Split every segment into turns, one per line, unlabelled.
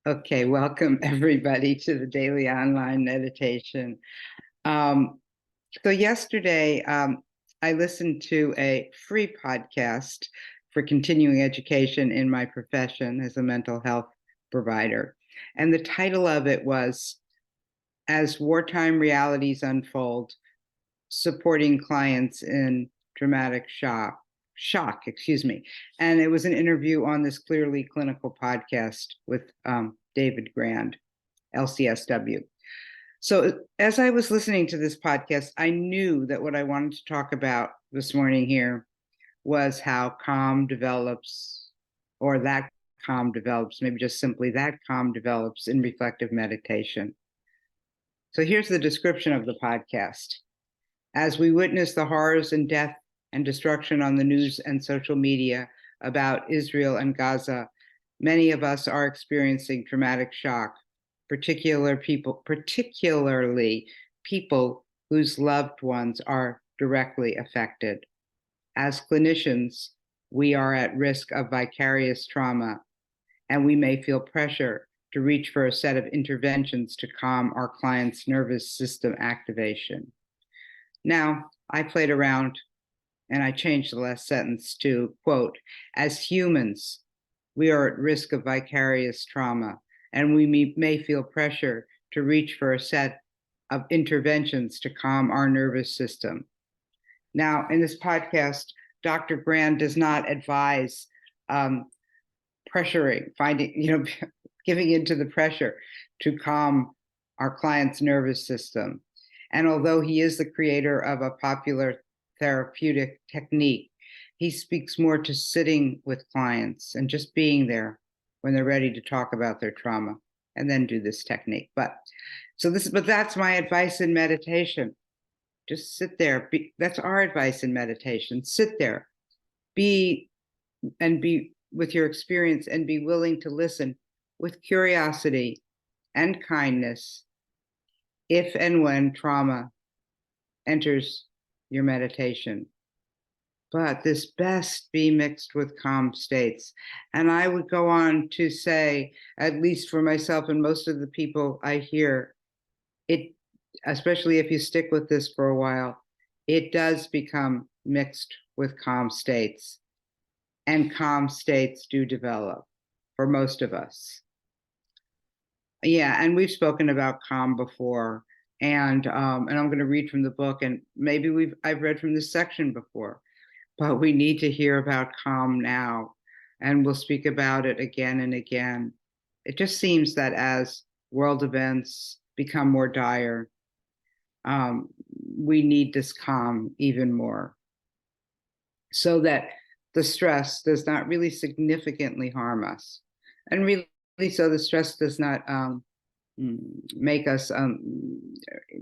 Okay, welcome everybody to the daily online meditation. Um, so yesterday, I listened to a free podcast for continuing education in my profession as a mental health provider. And the title of it was As Wartime Realities Unfold, Supporting Clients in Dramatic Shock, excuse me. And it was an interview on this Clearly Clinical podcast with David Grand, LCSW. So as I was listening to this podcast, I knew that what I wanted to talk about this morning here was how calm develops, or that calm develops, maybe just simply that calm develops in reflective meditation. So here's the description of the podcast. As we witness the horrors and death and destruction on the news and social media about Israel and Gaza, many of us are experiencing traumatic shock, particularly people whose loved ones are directly affected. As clinicians, we are at risk of vicarious trauma, and we may feel pressure to reach for a set of interventions to calm our client's nervous system activation. Now, I played around and I changed the last sentence to, quote, as humans, we are at risk of vicarious trauma, and we may feel pressure to reach for a set of interventions to calm our nervous system. Now, in this podcast, Dr. Grand does not advise pressuring, giving into the pressure to calm our client's nervous system. And although he is the creator of a popular therapeutic technique, he speaks more to sitting with clients and just being there when they're ready to talk about their trauma, and then do this technique. But that's my advice in meditation. Just sit there. That's our advice in meditation. Sit there, be with your experience, and be willing to listen with curiosity and kindness if and when trauma enters your meditation. But this best be mixed with calm states. And I would go on to say, at least for myself and most of the people I hear, it, especially if you stick with this for a while, it does become mixed with calm states. And calm states do develop for most of us. Yeah, and we've spoken about calm before, and I'm going to read from the book, and maybe I've read from this section before, but we need to hear about calm now, and we'll speak about it again and again. It just seems that as world events become more dire, we need this calm even more, so that the stress does not really significantly harm us, and really so the stress does not make us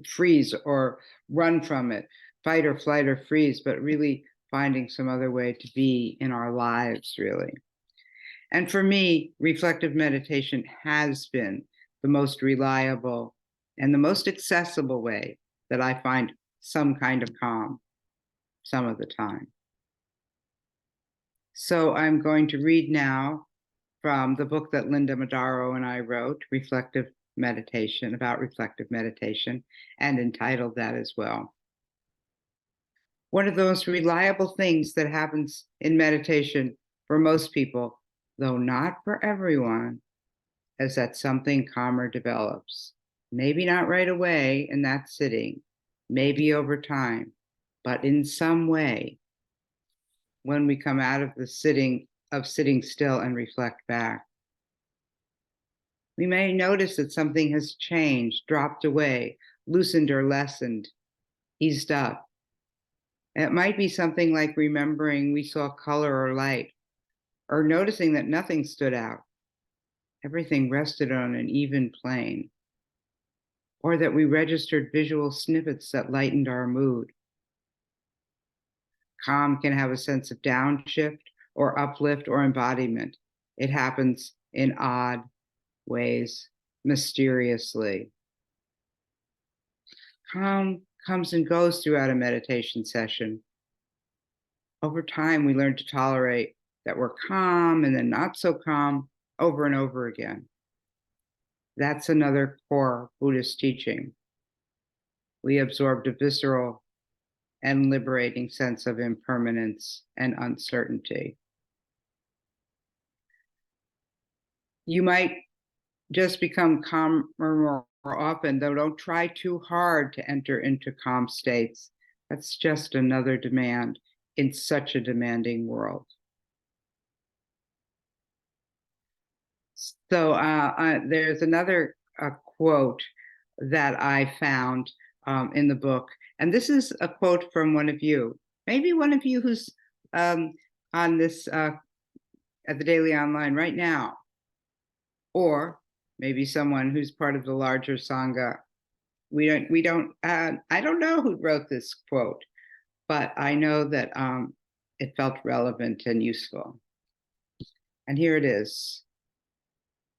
freeze or run from it, fight or flight or freeze, but really finding some other way to be in our lives, really. And for me, reflective meditation has been the most reliable and the most accessible way that I find some kind of calm some of the time. So I'm going to read now from the book that Linda Modaro and I wrote, Reflective Meditation, about reflective meditation, and entitled that as well. One of the most reliable things that happens in meditation for most people, though not for everyone, is that something calmer develops. Maybe not right away in that sitting, maybe over time, but in some way, when we come out of the sitting still and reflect back. We may notice that something has changed, dropped away, loosened or lessened, eased up. It might be something like remembering we saw color or light, or noticing that nothing stood out. Everything rested on an even plane. Or that we registered visual snippets that lightened our mood. Calm can have a sense of downshift or uplift or embodiment. It happens in odd ways, mysteriously. Calm comes and goes throughout a meditation session. Over time, we learn to tolerate that we're calm and then not so calm over and over again. That's another core Buddhist teaching. We absorbed a visceral and liberating sense of impermanence and uncertainty. You might just become calmer more often, though don't try too hard to enter into calm states. That's just another demand in such a demanding world. So there's another quote that I found in the book, and this is a quote from one of you, maybe one of you who's on this at the Daily Online right now, or maybe someone who's part of the larger Sangha. I don't know who wrote this quote, but I know that it felt relevant and useful. And here it is.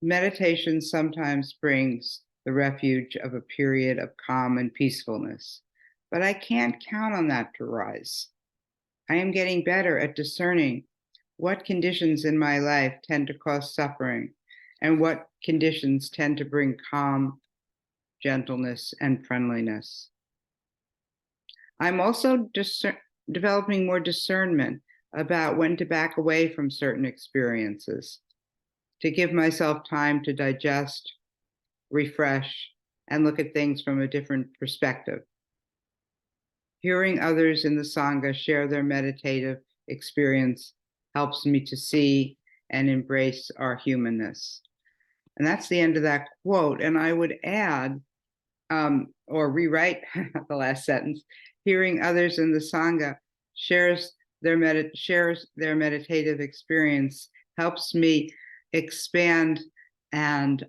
Meditation sometimes brings the refuge of a period of calm and peacefulness, but I can't count on that to rise. I am getting better at discerning what conditions in my life tend to cause suffering and what conditions tend to bring calm, gentleness, and friendliness. I'm also developing more discernment about when to back away from certain experiences, to give myself time to digest, refresh, and look at things from a different perspective. Hearing others in the Sangha share their meditative experience helps me to see and embrace our humanness. And that's the end of that quote. And I would add, or rewrite the last sentence, hearing others in the Sangha shares their meditative experience helps me expand and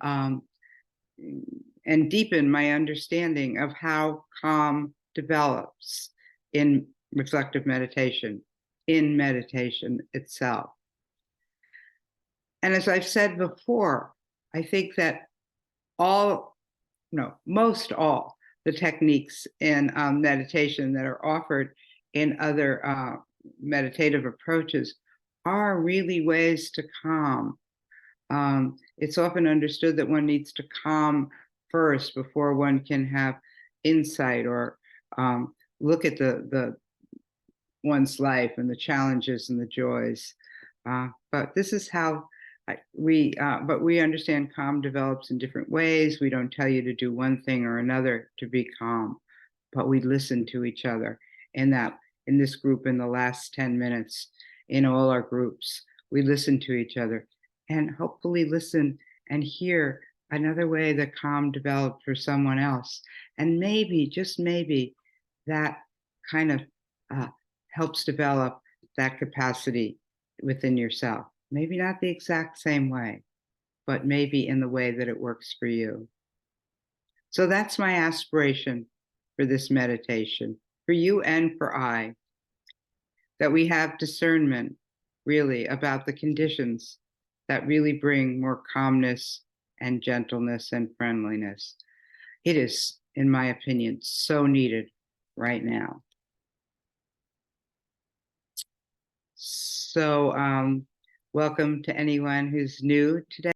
deepen my understanding of how calm develops in reflective meditation, in meditation itself. And as I've said before, I think that most all the techniques in meditation that are offered in other meditative approaches are really ways to calm. It's often understood that one needs to calm first before one can have insight or look at the one's life and the challenges and the joys. But this is how we understand calm develops in different ways. We don't tell you to do one thing or another to be calm, but we listen to each other. In this group, in the last 10 minutes, in all our groups, we listen to each other and hopefully listen and hear another way that calm developed for someone else. And maybe, just maybe, that kind of helps develop that capacity within yourself. Maybe not the exact same way, but maybe in the way that it works for you. So that's my aspiration for this meditation, for you and for I, that we have discernment really about the conditions that really bring more calmness and gentleness and friendliness. It is, in my opinion, so needed right now. So welcome to anyone who's new today.